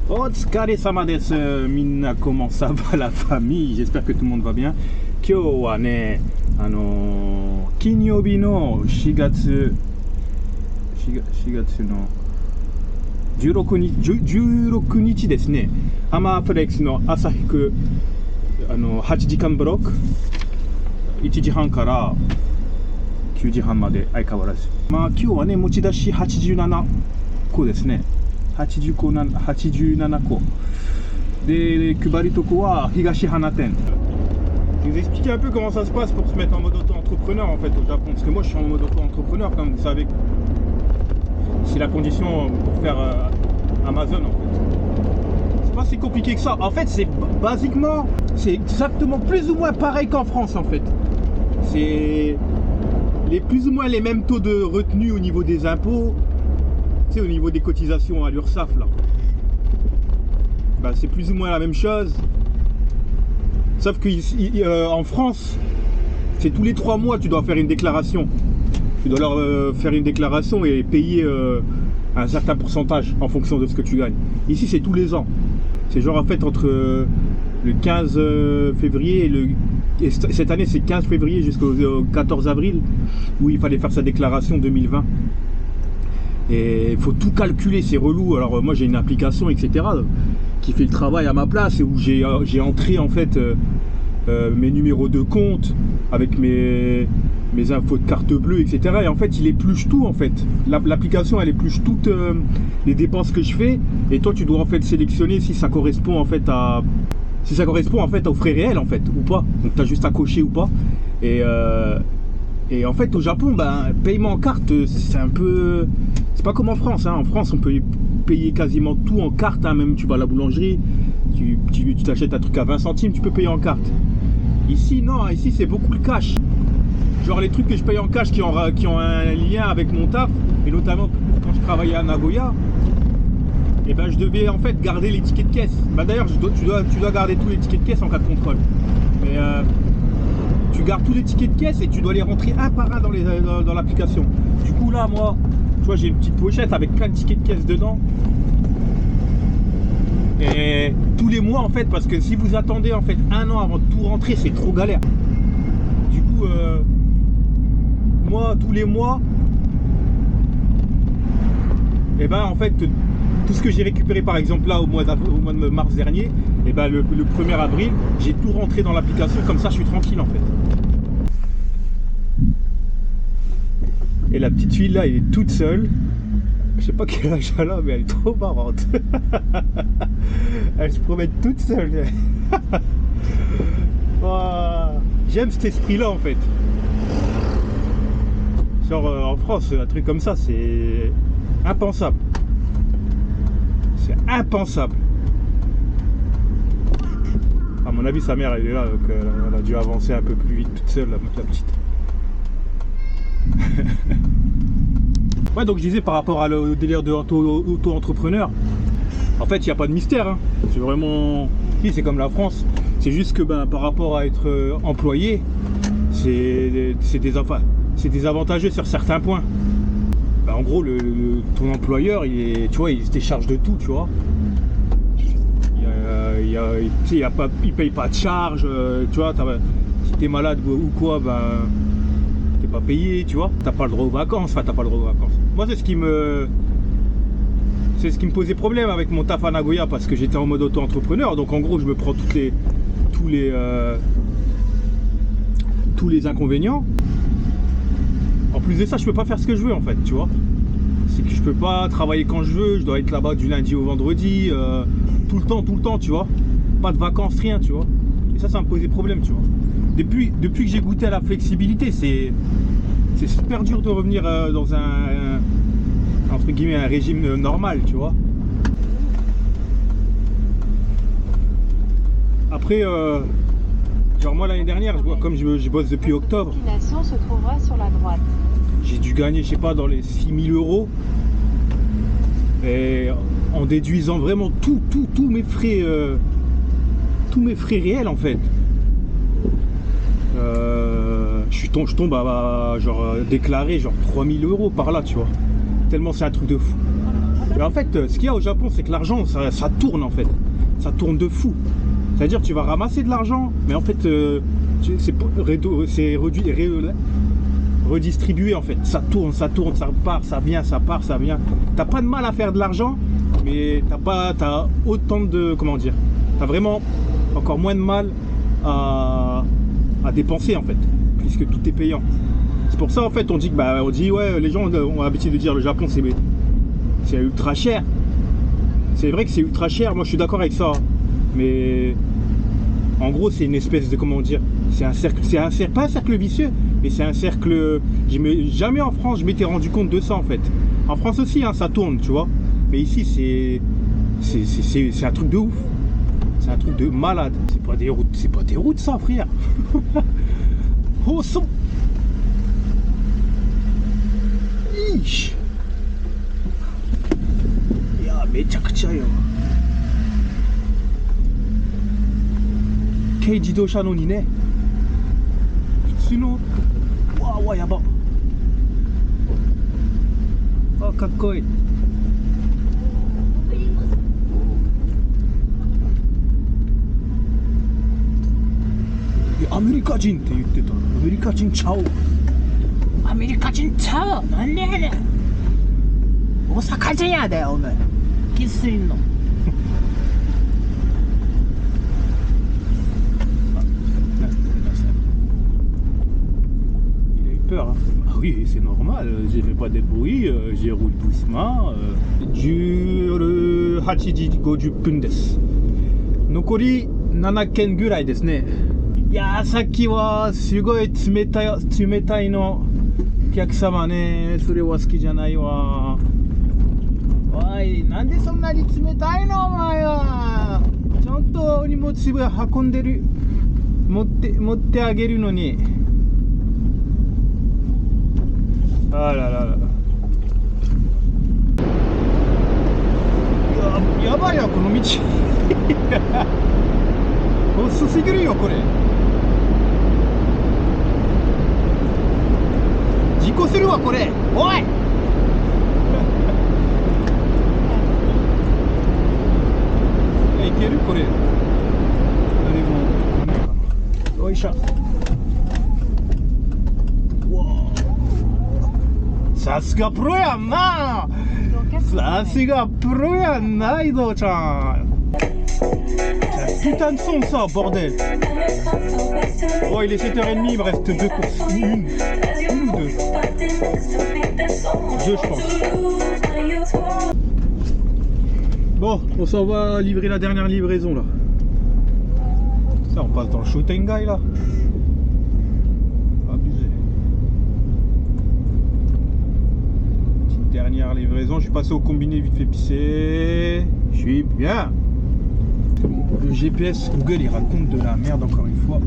Otsukare-sama desu. Minna, comment ça va la famille? J'espère que tout le monde va bien. Kyou wa ne, Kinyobi no 4月の16日ですね。アマプレックスの朝引く8時間ブロック、1時半から9時半まで相変わらず。まあ今日はね、持ち出し87個ですね。87個。で、配りとこは東花店。Je vais vous expliquer un peu comment ça se passe pour se mettre en mode auto-entrepreneur en fait au Japon. Parce que moi je suis en mode auto-entrepreneur, comme vous savez. C'est la condition pour faire Amazon en fait. C'est pas si compliqué que ça. En fait, c'est basiquement, c'est exactement plus ou moins pareil qu'en France en fait. C'est plus ou moins les mêmes taux de retenue au niveau des impôts, tu sais, au niveau des cotisations à l'URSSAF là. Bah, c'est plus ou moins la même chose. Sauf qu'en France, c'est tous les 3 mois tu dois faire une déclaration. Tu dois leur faire une déclaration et payer un certain pourcentage en fonction de ce que tu gagnes. Ici, c'est tous les ans. C'est genre en fait entre le 15 février et cette année, c'est 15 février jusqu'au 14 avril où il fallait faire sa déclaration 2020. Et il faut tout calculer, c'est relou. Alors moi, j'ai une application, etc. qui fait le travail à ma place et où j'ai entré en fait mes numéros de compte avec mes infos de carte bleue, etc. Et en fait, il épluche tout en fait. L'application, elle épluche toutes les dépenses que je fais. Et toi, tu dois en fait sélectionner si ça correspond en fait à aux frais réels en fait ou pas. Donc, tu as juste à cocher ou pas. Et en fait, au Japon, ben, paiement en carte, c'est un peu... C'est pas comme en France. Hein. En France, on peut payer quasiment tout en carte. Hein. Même tu vas à la boulangerie, tu t'achètes un truc à 20 centimes, tu peux payer en carte. Ici, non. Ici, c'est beaucoup le cash. Genre les trucs que je paye en cash qui ont un lien avec mon taf. Et notamment quand je travaillais à Nagoya, et ben, je devais en fait garder les tickets de caisse. Bah, d'ailleurs, tu dois garder tous les tickets de caisse en cas de contrôle. Mais... tu gardes tous les tickets de caisse et tu dois les rentrer un par un dans l'application. Du coup là, moi, tu vois, j'ai une petite pochette avec plein de tickets de caisse dedans. Et tous les mois en fait, parce que si vous attendez en fait 1 an avant de tout rentrer, c'est trop galère. Du coup, moi, tous les mois, et ben en fait, tout ce que j'ai récupéré par exemple là au mois de mars dernier, et ben le 1er avril, j'ai tout rentré dans l'application, comme ça je suis tranquille en fait. Et la petite fille là, elle est toute seule. Je sais pas quel âge elle a, mais elle est trop marrante. Elle se promène toute seule. Wow. J'aime cet esprit là en fait. Genre en France, un truc comme ça, c'est impensable. C'est impensable. À mon avis, sa mère elle est là, donc elle a dû avancer un peu plus vite toute seule, la petite. Ouais, donc je disais par rapport au délire de auto-entrepreneur, en fait il n'y a pas de mystère. Hein. C'est vraiment... Si, c'est comme la France. C'est juste que ben, par rapport à être employé, c'est désavantageux sur certains points. Ben, en gros, ton employeur, il se décharge de tout, tu vois. Il paye pas de charge, tu vois. Si t'es malade ou quoi, ben... pas payé, tu vois, t'as pas le droit aux vacances, enfin t'as pas le droit aux vacances. Moi c'est ce qui me posait problème avec mon taf à Nagoya parce que j'étais en mode auto-entrepreneur, donc en gros je me prends tous les inconvénients. En plus de ça, je peux pas faire ce que je veux en fait, tu vois. C'est que je peux pas travailler quand je veux, je dois être là-bas du lundi au vendredi, tout le temps, tu vois. Pas de vacances, rien, tu vois. Et ça me posait problème, tu vois. Depuis que j'ai goûté à la flexibilité, c'est super dur de revenir dans entre guillemets un régime normal, tu vois. Après, genre moi l'année dernière, comme je bosse depuis octobre, se trouvera sur la droite. J'ai dû gagner, je sais pas, dans les 6 000 €. Et en déduisant vraiment tous mes frais réels en fait. Je tombe à genre déclaré genre 3 000 € par là, tu vois. Tellement c'est un truc de fou. Et en fait, ce qu'il y a au Japon, c'est que l'argent, ça tourne en fait. Ça tourne de fou. C'est-à-dire que tu vas ramasser de l'argent, mais en fait, c'est redistribué en fait. Ça tourne, ça part, ça vient, ça part, ça vient. T'as pas de mal à faire de l'argent, mais t'as autant de, comment dire, t'as vraiment encore moins de mal à dépenser en fait, puisque tout est payant. C'est pour ça en fait on dit ouais, les gens ont l'habitude de dire le Japon c'est ultra cher. C'est vrai que c'est ultra cher, moi je suis d'accord avec ça, mais en gros c'est une espèce de, comment dire, c'est un cercle, pas un cercle vicieux, mais c'est un cercle. Jamais en France je m'étais rendu compte de ça en fait. En France aussi hein, ça tourne, tu vois, mais ici c'est un truc de ouf, c'est un truc de malade. C'est pas des routes ça, frère. Oh son. Ish. Ya mechakucha yo. 軽自動車のにね、普通のわあやば、あかっこいい。アメリカ人って言ってた。アメリカ人ちゃう。アメリカ人ちゃう。なんでやねん。大阪人やでお前。生粋の。Peur, hein. Ah oui, c'est normal, j'ai fait pas de bruit, j'ai roulé doucement. 18時50分です。残り7件ぐらいですね。いやー、さっきはすごい冷たいのお客様ね、それは好きじゃないわ。おい、なんでそんなに冷たいのお前は。ちゃんと荷物運んでる、持ってあげるのに。あらららら、やばいよこの道。遅すぎるよこれ。事故するわこれ。おい。いけるこれ。誰も。よいしょ。さすがプロやんな。さすがプロやんな、井戸ちゃん。Putain de son ça, bordel. Oh, il est 7h30, il me reste 2 courses. Une ou 2? 2 je pense. Bon, on s'en va livrer la dernière livraison là. Ça, on passe dans le Shotengai là. Dernière livraison, je suis passé au combiné vite fait pisser. Je suis bien. Le GPS Google il raconte de la merde encore une fois.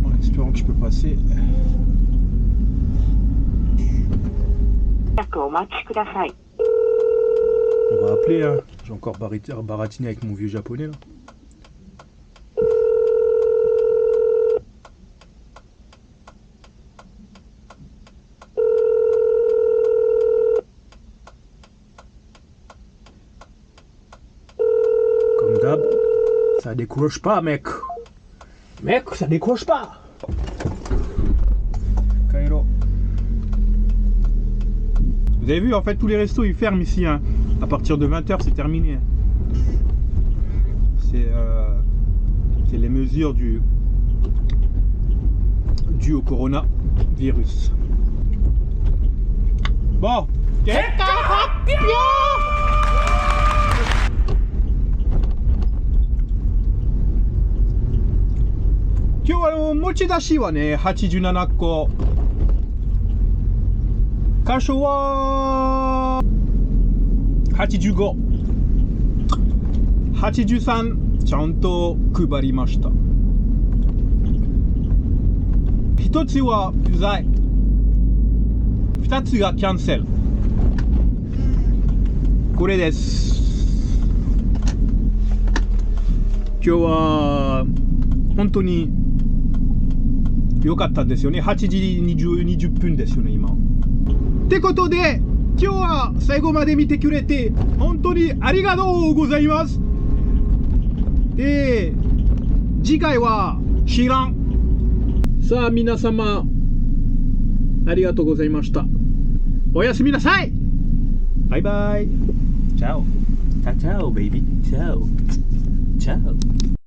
En espérant que je peux passer. On va appeler hein. J'ai encore baratiné avec mon vieux japonais là. Ça décroche pas, mec. Mec, ça décroche pas. Kairo. Vous avez vu, en fait, tous les restos ils ferment ici. Hein. À partir de 20h, c'est terminé. C'est les mesures dues au coronavirus. Bon.今日は持ち出しはね、87個。箇所は85、83ちゃんと配りました。一つは不在、二つがキャンセル。これです。今日は本当に良かったですよね。8時20分ですよね今。ってことで今日は最後まで見てくれて本当にありがとうございます。で、次回は知らん。さあ皆様ありがとうございました。おやすみなさい。バイバイ。Ciao. Ciao, ciao, baby. Ciao. Ciao.